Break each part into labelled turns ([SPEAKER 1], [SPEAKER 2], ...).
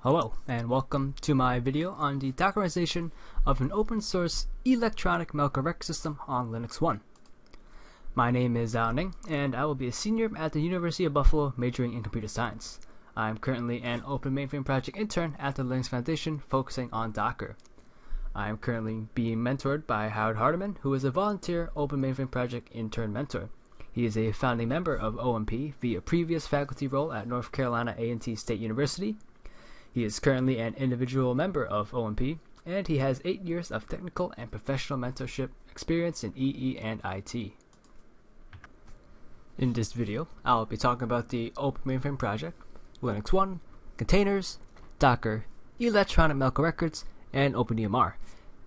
[SPEAKER 1] Hello, and welcome to my video on the Dockerization of an open source electronic medical record system on LinuxONE. My name is Ning, and I will be a senior at the University of Buffalo majoring in computer science. I'm currently an open mainframe project intern at the Linux Foundation focusing on Docker. I am currently being mentored by Howard Hardiman, who is a volunteer open mainframe project intern mentor. He is a founding member of OMP via previous faculty role at North Carolina A&T State University. He is currently an individual member of OMP, and he has 8 years of technical and professional mentorship experience in EE and IT. In this video, I'll be talking about the Open Mainframe project, LinuxONE, containers, Docker, electronic medical records, and OpenEMR.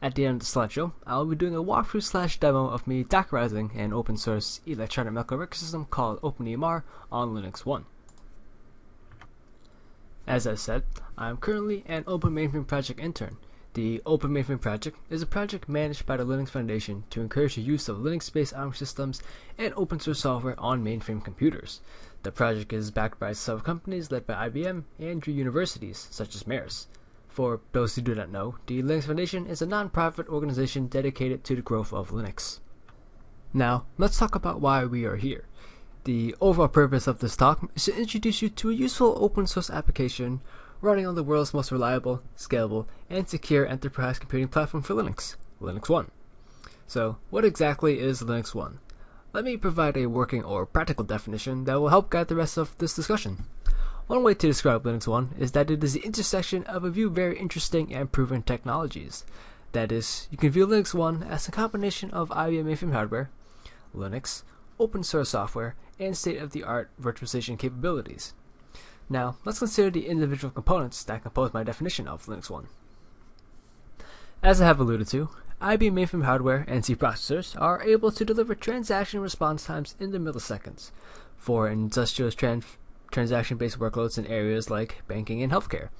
[SPEAKER 1] At the end of the slideshow, I'll be doing a walkthrough/demo of me Dockerizing an open source electronic medical record system called OpenEMR on LinuxONE. As I said, I'm currently an Open Mainframe project intern. The Open Mainframe project is a project managed by the Linux Foundation to encourage the use of Linux-based operating systems and open source software on mainframe computers. The project is backed by several companies led by IBM and universities such as Marist. For those who do not know, the Linux Foundation is a non-profit organization dedicated to the growth of Linux. Now, let's talk about why we are here. The overall purpose of this talk is to introduce you to a useful open source application running on the world's most reliable, scalable, and secure enterprise computing platform for Linux, LinuxONE. So, what exactly is LinuxONE? Let me provide a working or practical definition that will help guide the rest of this discussion. One way to describe LinuxONE is that it is the intersection of a few very interesting and proven technologies. That is, you can view LinuxONE as a combination of IBM mainframe hardware, Linux, open source software, and state-of-the-art virtualization capabilities. Now, let's consider the individual components that compose my definition of LinuxONE. As I have alluded to, IBM mainframe hardware and C processors are able to deliver transaction response times in the milliseconds for industrial transaction-based workloads in areas like banking and healthcare.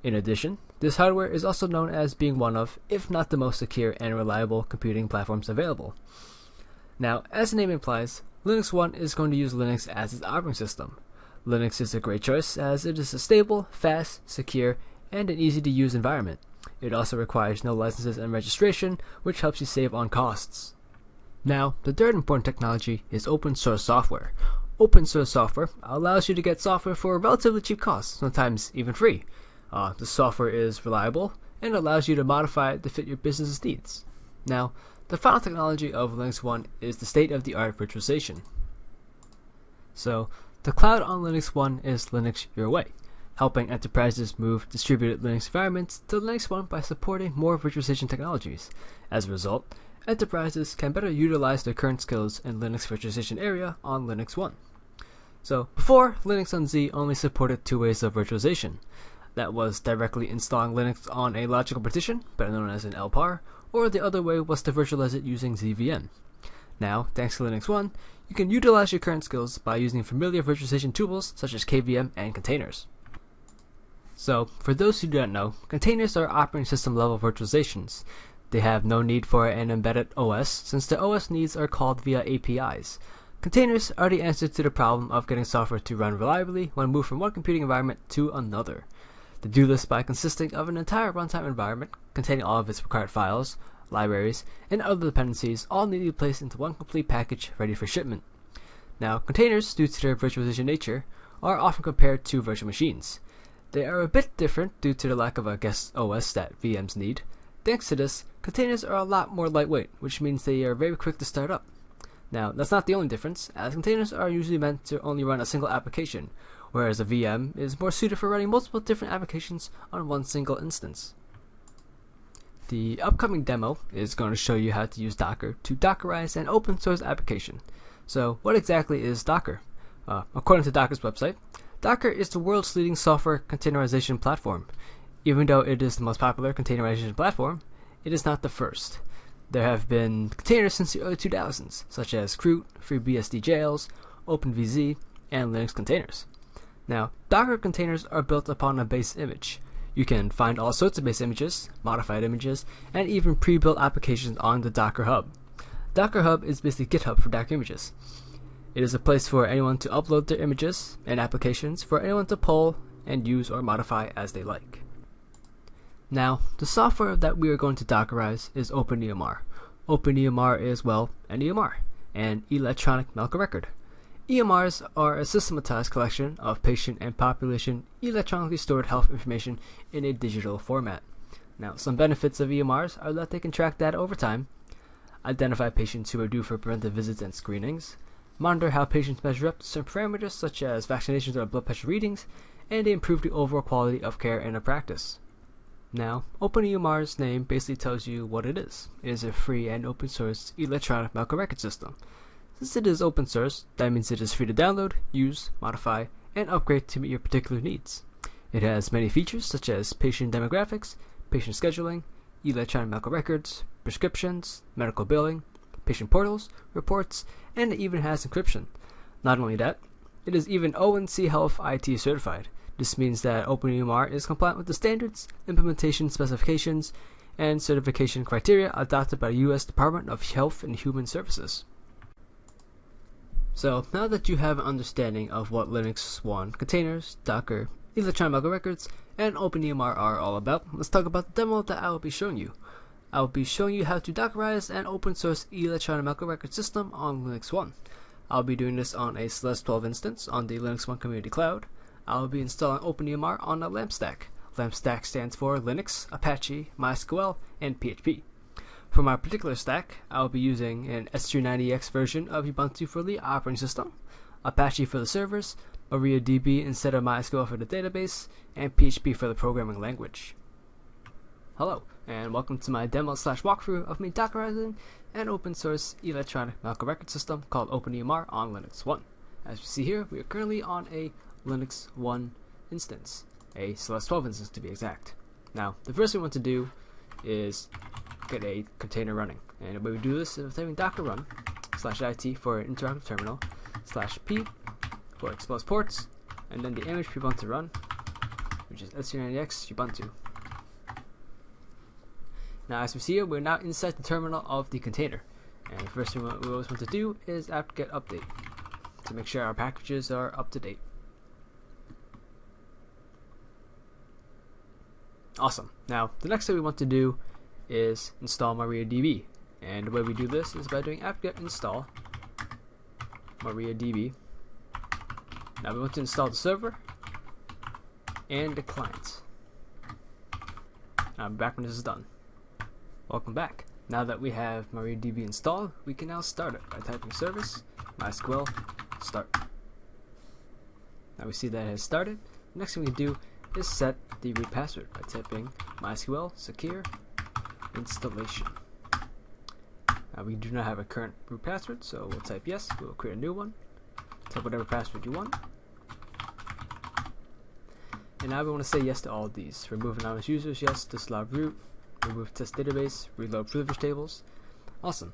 [SPEAKER 1] In addition, this hardware is also known as being one of, if not the most secure and reliable computing platforms available. Now, as the name implies, LinuxONE is going to use Linux as its operating system. Linux is a great choice as it is a stable, fast, secure, and an easy-to-use environment. It also requires no licenses and registration, which helps you save on costs. Now, the third important technology is open source software. Open source software allows you to get software for a relatively cheap cost, sometimes even free. The software is reliable and allows you to modify it to fit your business's needs. Now, the final technology of LinuxONE is the state-of-the-art virtualization. So, the cloud on LinuxONE is Linux your way, helping enterprises move distributed Linux environments to LinuxONE by supporting more virtualization technologies. As a result, enterprises can better utilize their current skills in Linux virtualization area on LinuxONE. So, before, Linux on Z only supported two ways of virtualization. That was directly installing Linux on a logical partition, better known as an LPAR, or the other way was to virtualize it using ZVM. Now, thanks to LinuxONE, you can utilize your current skills by using familiar virtualization tools such as KVM and containers. So, for those who do not know, containers are operating system level virtualizations. They have no need for an embedded OS since the OS needs are called via APIs. Containers are the answer to the problem of getting software to run reliably when moved from one computing environment to another. They do this by consisting of an entire runtime environment containing all of its required files, libraries, and other dependencies all need to be placed into one complete package ready for shipment. Now, containers, due to their virtualization nature, are often compared to virtual machines. They are a bit different due to the lack of a guest OS that VMs need. Thanks to this, containers are a lot more lightweight, which means they are very quick to start up. Now, that's not the only difference, as containers are usually meant to only run a single application, whereas a VM is more suited for running multiple different applications on one single instance. The upcoming demo is going to show you how to use Docker to Dockerize an open source application. So, what exactly is Docker? According to Docker's website, Docker is the world's leading software containerization platform. Even though it is the most popular containerization platform, it is not the first. There have been containers since the early 2000s, such as Root, FreeBSD jails, OpenVZ, and Linux containers. Now, Docker containers are built upon a base image. You can find all sorts of base images, modified images, and even pre-built applications on the Docker Hub. Docker Hub is basically GitHub for Docker images. It is a place for anyone to upload their images and applications for anyone to pull and use or modify as they like. Now, the software that we are going to Dockerize is OpenEMR. OpenEMR is, well, an EMR, an electronic medical record. EMRs are a systematized collection of patient and population electronically stored health information in a digital format. Now, some benefits of EMRs are that they can track data over time, identify patients who are due for preventive visits and screenings, monitor how patients measure up to certain parameters such as vaccinations or blood pressure readings, and they improve the overall quality of care in a practice. Now, OpenEMR's name basically tells you what it is. It is a free and open source electronic medical record system. Since it is open source, that means it is free to download, use, modify, and upgrade to meet your particular needs. It has many features such as patient demographics, patient scheduling, electronic medical records, prescriptions, medical billing, patient portals, reports, and it even has encryption. Not only that, it is even ONC Health IT certified. This means that OpenEMR is compliant with the standards, implementation specifications, and certification criteria adopted by the U.S. Department of Health and Human Services. So, now that you have an understanding of what LinuxONE containers, Docker, electronic medical records, and OpenEMR are all about, let's talk about the demo that I will be showing you. I will be showing you how to Dockerize an open source electronic medical record system on LinuxONE. I'll be doing this on a Celeste 12 instance on the LinuxONE Community Cloud. I will be installing OpenEMR on a LAMP stack. LAMP stack stands for Linux, Apache, MySQL, and PHP. For my particular stack, I will be using an S290X version of Ubuntu for the operating system, Apache for the servers, MariaDB instead of MySQL for the database, and PHP for the programming language. Hello, and welcome to my demo/walkthrough of me Dockerizing an open source electronic medical record system called OpenEMR on LinuxONE. As you see here, we are currently on a LinuxONE instance, a Celeste 12 instance to be exact. Now, the first thing we want to do is get a container running, and the way we do this is typing docker run /it for an interactive terminal /p for exposed ports, and then the image we want to run, which is S290X Ubuntu. Now, as we see here, we're now inside the terminal of the container, and the first thing we always want to do is apt-get update to make sure our packages are up to date. Awesome. Now, the next thing we want to do is install MariaDB, and the way we do this is by doing apt-get install MariaDB. Now we want to install the server and the client. I'll be back when this is done. Welcome back. Now that we have MariaDB installed, we can now start it by typing service MySQL start. Now we see that it has started. The next thing we can do is set the root password by typing MySQL secure installation. Now we do not have a current root password, so we'll type yes. We'll create a new one. Type whatever password you want. And now we want to say yes to all of these. Remove anonymous users, yes. Dislog root. Remove test database. Reload privilege tables. Awesome.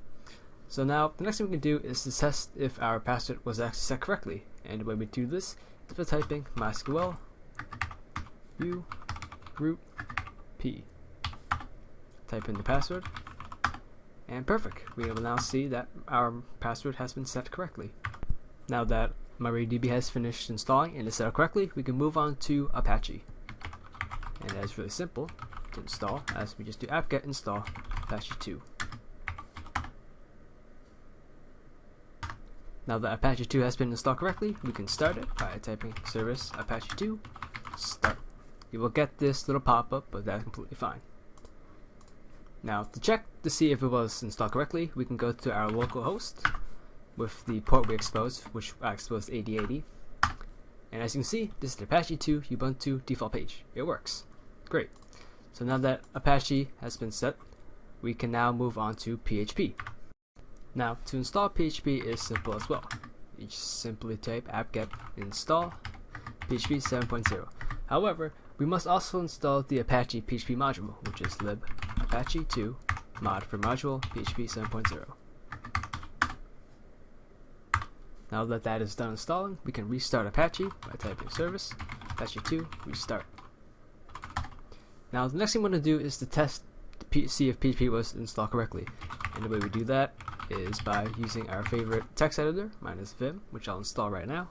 [SPEAKER 1] So now the next thing we can do is to test if our password was actually set correctly. And the way we do this is by typing MySQL u root p. Type in the password, and perfect. We will now see that our password has been set correctly. Now that MariaDB has finished installing and is set up correctly, we can move on to Apache. And that's really simple to install, as we just do apt-get install Apache 2. Now that Apache 2 has been installed correctly, we can start it by typing service Apache 2 start. You will get this little pop-up, but that's completely fine. Now, to check to see if it was installed correctly, we can go to our local host with the port we exposed, which I exposed 8080. And as you can see, this is the Apache 2 Ubuntu default page. It works. Great. So now that Apache has been set, we can now move on to PHP. Now, to install PHP is simple as well. You just simply type apt-get install PHP 7.0. However, we must also install the Apache PHP module, which is lib apache 2 mod for module PHP 7.0. Now that that is done installing, we can restart Apache by typing service apache 2 restart. Now the next thing we want to do is to test see if PHP was installed correctly, and the way we do that is by using our favorite text editor, mine is Vim, which I'll install right now.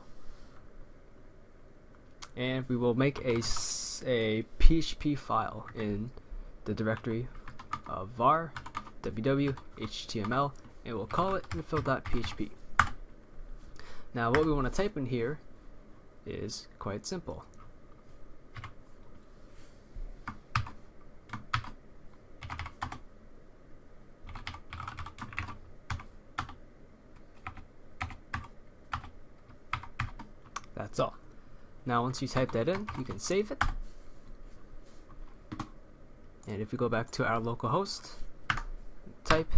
[SPEAKER 1] and we will make a PHP file in the directory of var www html, and we'll call it info.php. Now what we want to type in here is quite simple. That's all. Now once you type that in, you can save it. And if we go back to our local host, type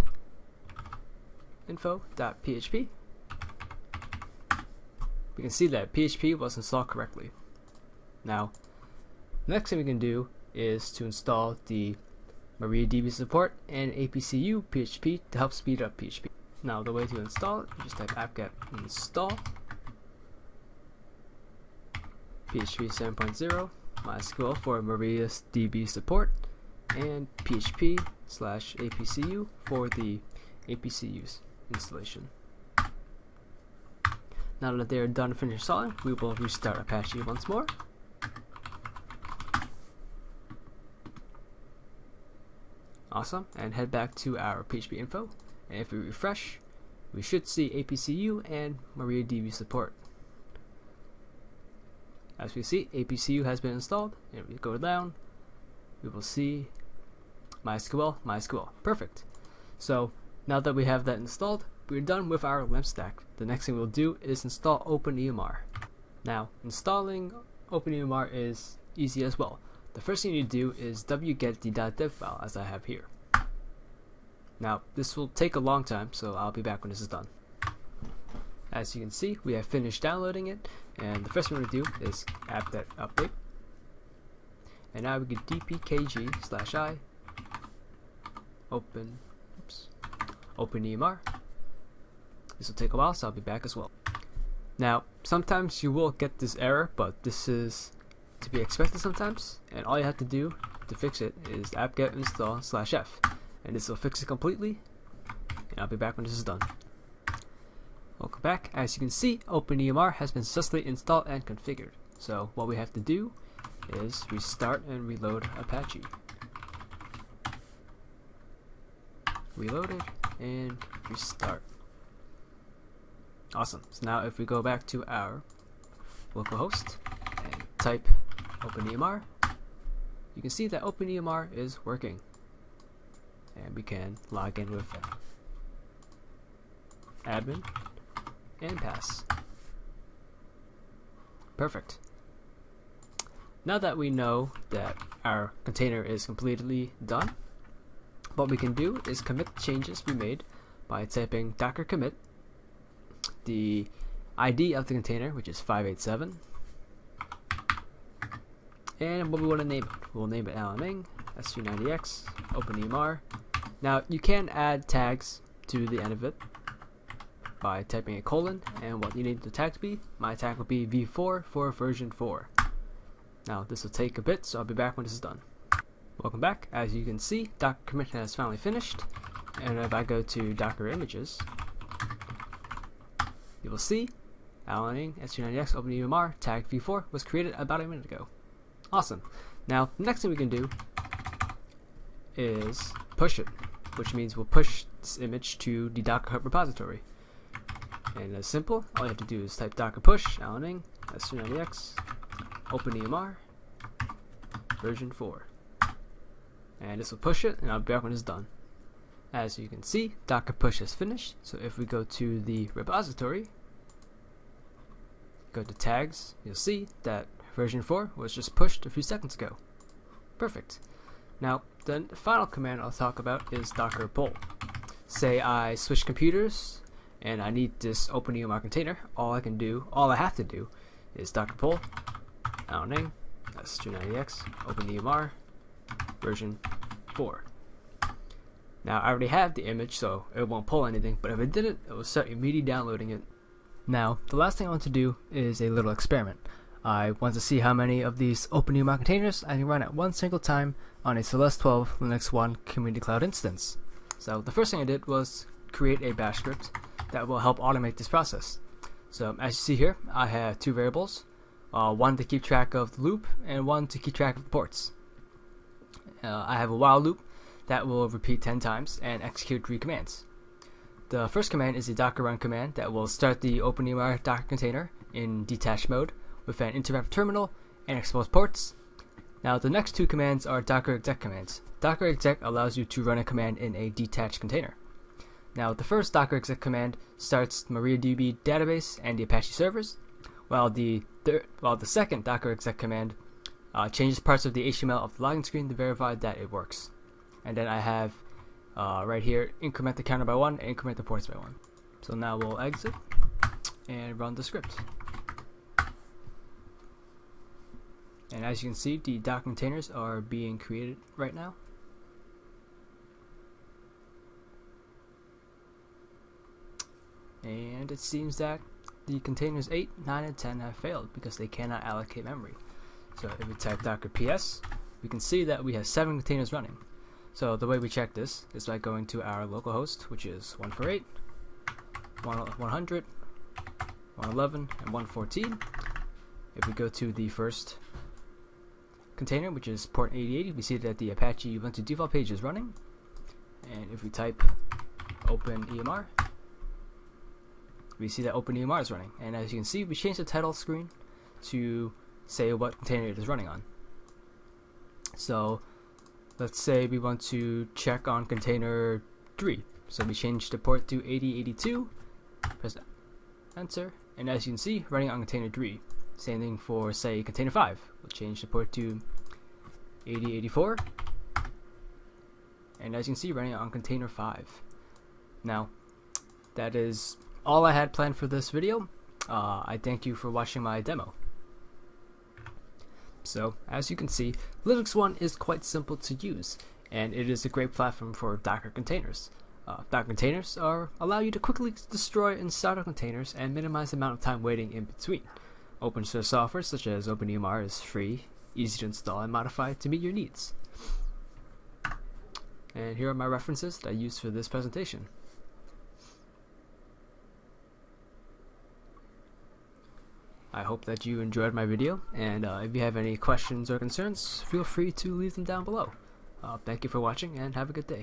[SPEAKER 1] info.php, we can see that PHP was installed correctly. Now, the next thing we can do is to install the MariaDB support and APCU PHP to help speed up PHP. Now, the way to install it, you just type apt-get install PHP 7.0 MySQL for MariaDB support, and PHP/APCU for the APCU's installation. Now that they are done and finished installing, we will restart Apache once more. Awesome, and head back to our PHP info, and if we refresh, we should see APCU and MariaDB support. As we see, APCU has been installed, and if we go down, we will see MySQL. Perfect. So now that we have that installed, we're done with our LIMP stack. The next thing we'll do is install OpenEMR. Now, installing OpenEMR is easy as well. The first thing you do is wget the .dev file, as I have here. Now, this will take a long time, so I'll be back when this is done. As you can see, we have finished downloading it, and the first thing we're going to do is apt-get update. And now we can dpkg/i OpenEMR. This will take a while, so I'll be back as well. Now, sometimes you will get this error, but this is to be expected sometimes, and all you have to do to fix it is apt-get install/f, and this will fix it completely, and I'll be back when this is done. Welcome back. As you can see, OpenEMR has been successfully installed and configured. So what we have to do is restart and reload Apache. Reloaded and restart. Awesome. So now if we go back to our localhost and type OpenEMR, you can see that OpenEMR is working, and we can log in with admin and pass. Perfect. Now that we know that our container is completely done, what we can do is commit changes we made by typing docker commit the ID of the container, which is 587, and what we want to name it. We'll name it LMing S390X OpenEMR. Now you can add tags to the end of it by typing a colon, and what you need the tag to be, my tag will be v4 for version 4. Now this will take a bit, so I'll be back when this is done. Welcome back. As you can see, Docker commit has finally finished, and if I go to Docker images, you will see LinuxONE S390X OpenEMR tag v4 was created about a minute ago. Awesome. Now the next thing we can do is push it, which means we'll push this image to the Docker Hub repository. And it's simple. All you have to do is type docker push LinuxONE S390X OpenEMR version 4, and this will push it, and I'll be back when it's done. As you can see, docker push is finished. So if we go to the repository, go to tags, you'll see that version 4 was just pushed a few seconds ago. Perfect. Now the final command I'll talk about is docker pull. Say I switch computers and I need this OpenEMR container. All I have to do is docker pull LinuxONE S390X OpenEMR version 4. Now I already have the image, so it won't pull anything, but if it didn't, it will start immediately downloading it. Now the last thing I want to do is a little experiment. I want to see how many of these OpenEMR containers I can run at one single time on a Celeste 12 LinuxONE Community Cloud instance. So the first thing I did was create a bash script that will help automate this process. So as you see here, I have two variables. one to keep track of the loop and one to keep track of the ports. I have a while loop that will repeat 10 times and execute 3 commands. The first command is the docker run command that will start the OpenEMR Docker container in detached mode with an interrupt terminal and expose ports. Now the next 2 commands are docker exec commands. Docker exec allows you to run a command in a detached container. Now the first docker exec command starts MariaDB database and the Apache servers, while the second docker exec command changes parts of the HTML of the login screen to verify that it works. And then I have right here, increment the counter by 1 and increment the ports by 1. So now we'll exit and run the script. And as you can see, the Docker containers are being created right now. And it seems that the containers 8, 9, and 10 have failed because they cannot allocate memory. So if we type docker ps, we can see that we have 7 containers running. So the way we check this is by going to our localhost, which is 148, 100, 111, and 114. If we go to the first container, which is port 8080, we see that the Apache Ubuntu default page is running. And if we type OpenEMR, we see that OpenEMR is running. And as you can see, we changed the title screen to say what container it is running on. So let's say we want to check on container 3. So we change the port to 8082, press enter, and as you can see, running on container 3. Same thing for, say, container 5. We'll change the port to 8084, and as you can see, running on container 5. Now, that is all I had planned for this video. I thank you for watching my demo. So, as you can see, LinuxONE is quite simple to use, and it is a great platform for Docker containers. Docker containers allow you to quickly destroy and start up containers and minimize the amount of time waiting in between. Open source software such as OpenEMR is free, easy to install and modify to meet your needs. And here are my references that I used for this presentation. I hope that you enjoyed my video, and if you have any questions or concerns, feel free to leave them down below. Thank you for watching, and have a good day.